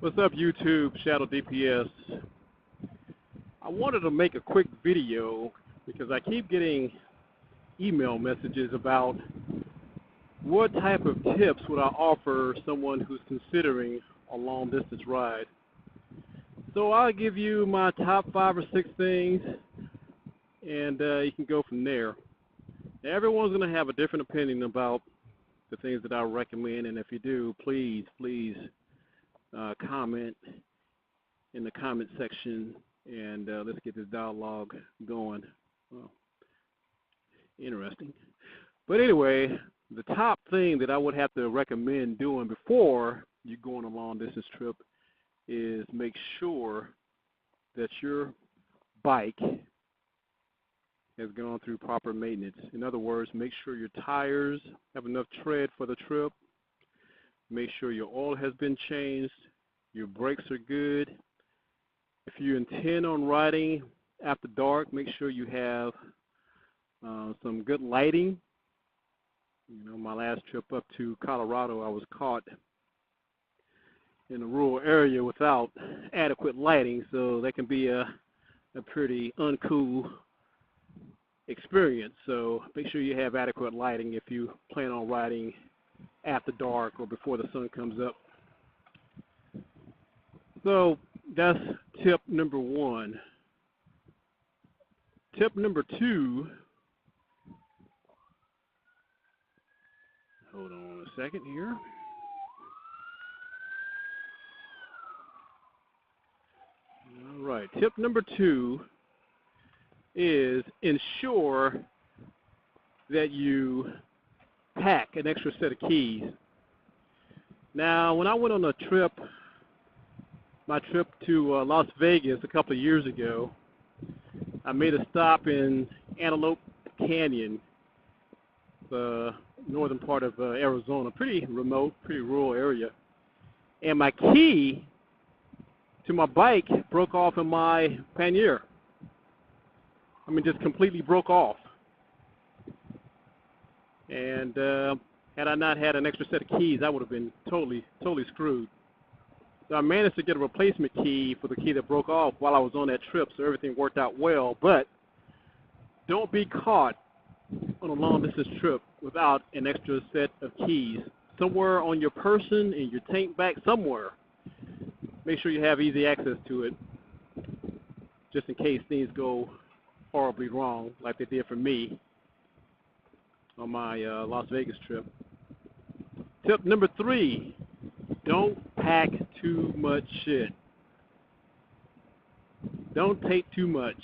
What's up, YouTube? Shadow DPS. I wanted to make a quick video because I keep getting email messages about what type of tips would I offer someone who's considering a long distance ride. So I'll give you my top 5 or 6 things, and you can go from there. Now, everyone's going to have a different opinion about the things that I recommend, and if you do, please comment in the comment section, and let's get this dialogue going. Well, interesting. But anyway, the top thing that I would have to recommend doing before you go on a long distance trip is make sure that your bike has gone through proper maintenance. In other words, make sure your tires have enough tread for the trip. Make sure your oil has been changed, your brakes are good. If you intend on riding after dark, make sure you have some good lighting. You know, my last trip up to Colorado, I was caught in a rural area without adequate lighting, so that can be a pretty uncool experience. So make sure you have adequate lighting if you plan on riding after dark or before the sun comes up. So that's tip number 1. Tip number 2, hold on a second here. All right, tip number 2 is ensure that you pack an extra set of keys. Now, when I went on a trip, my trip to Las Vegas a couple of years ago, I made a stop in Antelope Canyon, the northern part of Arizona, pretty remote, pretty rural area. And my key to my bike broke off in my pannier. I mean, just completely broke off. And had I not had an extra set of keys, I would have been totally screwed. So I managed to get a replacement key for the key that broke off while I was on that trip, so everything worked out well. But don't be caught on a long distance trip without an extra set of keys. Somewhere on your person, in your tank bag, somewhere. Make sure you have easy access to it, just in case things go horribly wrong, like they did for me on my Las Vegas trip. Tip number 3, don't pack too much shit. Don't take too much.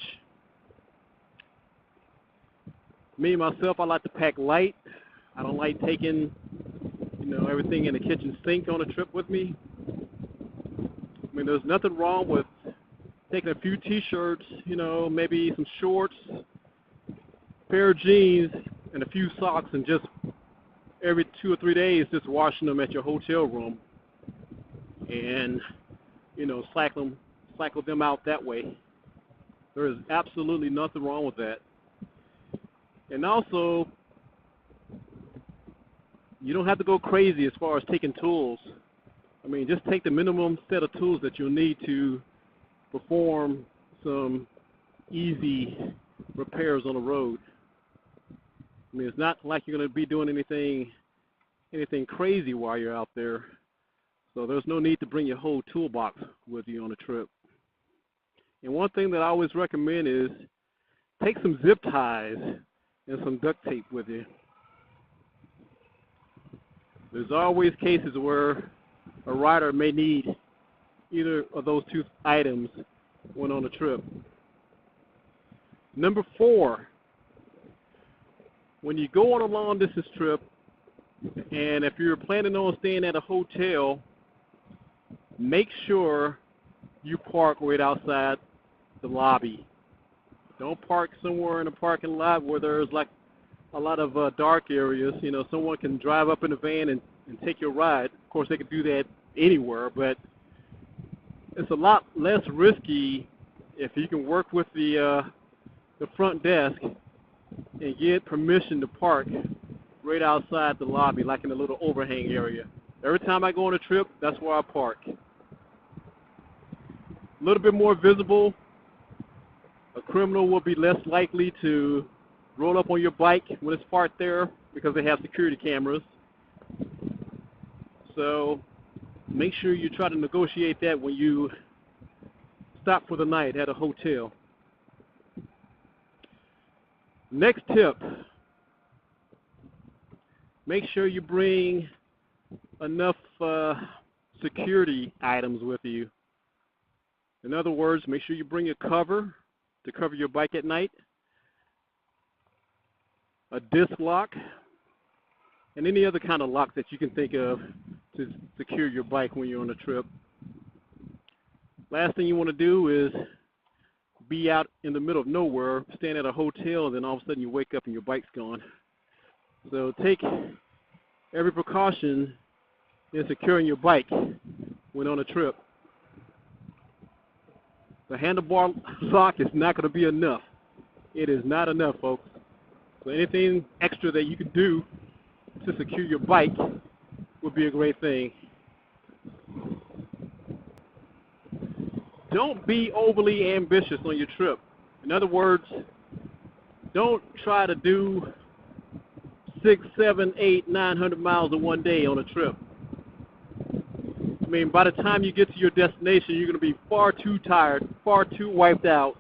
Me, myself, I like to pack light. I don't like taking, everything in the kitchen sink on a trip with me. I mean, there's nothing wrong with taking a few t-shirts, maybe some shorts, pair of jeans, and a few socks, and just every 2 or 3 days just washing them at your hotel room and, cycle them out that way. There is absolutely nothing wrong with that. And also, you don't have to go crazy as far as taking tools. I mean, just take the minimum set of tools that you'll need to perform some easy repairs on the road. I mean, it's not like you're going to be doing anything crazy while you're out there. So there's no need to bring your whole toolbox with you on a trip. And one thing that I always recommend is take some zip ties and some duct tape with you. There's always cases where a rider may need either of those 2 items when on a trip. Number 4, when you go on a long distance trip, and if you're planning on staying at a hotel, make sure you park right outside the lobby. Don't park somewhere in a parking lot where there's like a lot of dark areas. Someone can drive up in a van and take your ride. Of course, they could do that anywhere, but it's a lot less risky if you can work with the front desk and get permission to park right outside the lobby, like in a little overhang area. Every time I go on a trip, that's where I park. a little bit more visible. A criminal will be less likely to roll up on your bike when it's parked there because they have security cameras. So make sure you try to negotiate that when you stop for the night at a hotel. Next tip, make sure you bring enough security items with you. In other words, make sure you bring a cover to cover your bike at night, a disc lock, and any other kind of lock that you can think of to secure your bike when you're on a trip. Last thing you want to do is be out in the middle of nowhere, staying at a hotel, and then all of a sudden you wake up and your bike's gone. So take every precaution in securing your bike when on a trip. The handlebar lock is not going to be enough. It is not enough, folks. So anything extra that you can do to secure your bike would be a great thing. Don't be overly ambitious on your trip. In other words, don't try to do 6, 7, 8, 900 miles in one day on a trip. I mean, by the time you get to your destination, you're going to be far too tired, far too wiped out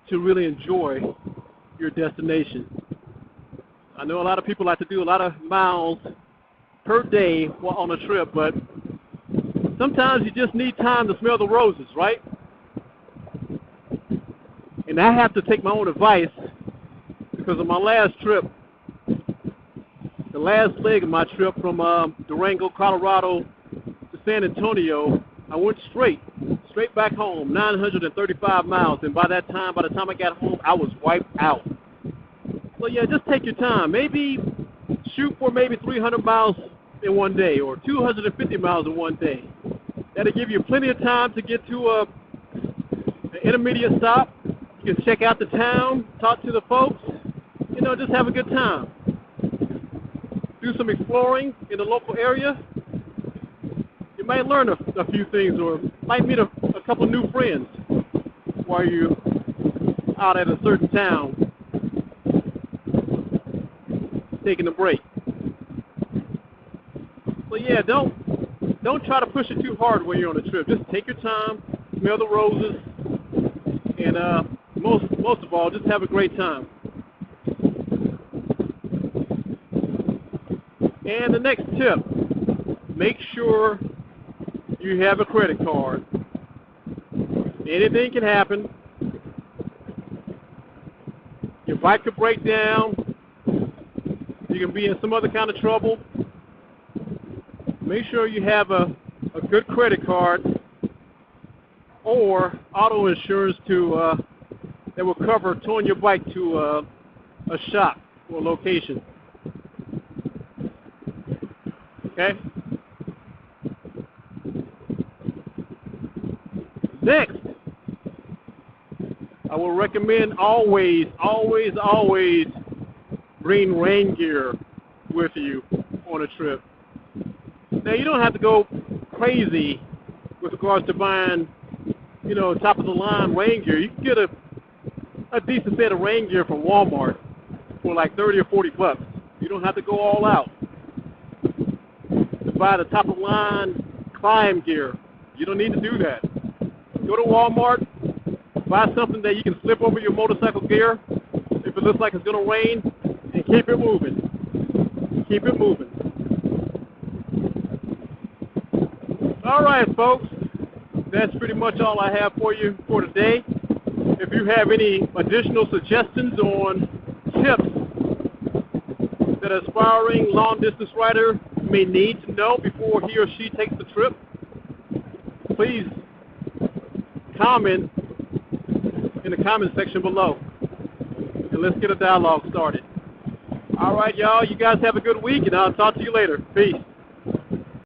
to really enjoy your destination. I know a lot of people like to do a lot of miles per day while on a trip, but sometimes you just need time to smell the roses, right? And I have to take my own advice because on my last trip, the last leg of my trip from Durango, Colorado to San Antonio, I went straight back home, 935 miles. And by the time I got home, I was wiped out. So yeah, just take your time. Maybe shoot for maybe 300 miles in one day or 250 miles in one day. That'll give you plenty of time to get to an intermediate stop. You can check out the town, talk to the folks, you know, just have a good time. Do some exploring in the local area. You might learn a few things or might meet a couple new friends while you're out at a certain town taking a break. So yeah, don't try to push it too hard when you're on a trip. Just take your time, smell the roses, and most of all, just have a great time. And the next tip, make sure you have a credit card. Anything can happen. Your bike could break down. You can be in some other kind of trouble. Make sure you have a good credit card or auto insurance that will cover towing your bike to a shop or location. Okay? Next, I will recommend always bring rain gear with you on a trip. Now, you don't have to go crazy with regards to buying, you know, top of the line rain gear. You can get a decent set of rain gear from Walmart for like 30 or 40 bucks. You don't have to go all out to buy the top of the line climb gear. You don't need to do that. Go to Walmart, buy something that you can slip over your motorcycle gear if it looks like it's going to rain, and keep it moving. Keep it moving. All right, folks. That's pretty much all I have for you for today. If you have any additional suggestions on tips that an aspiring long-distance rider may need to know before he or she takes the trip, please comment in the comment section below, and let's get a dialogue started. All right, y'all. You guys have a good week, and I'll talk to you later. Peace.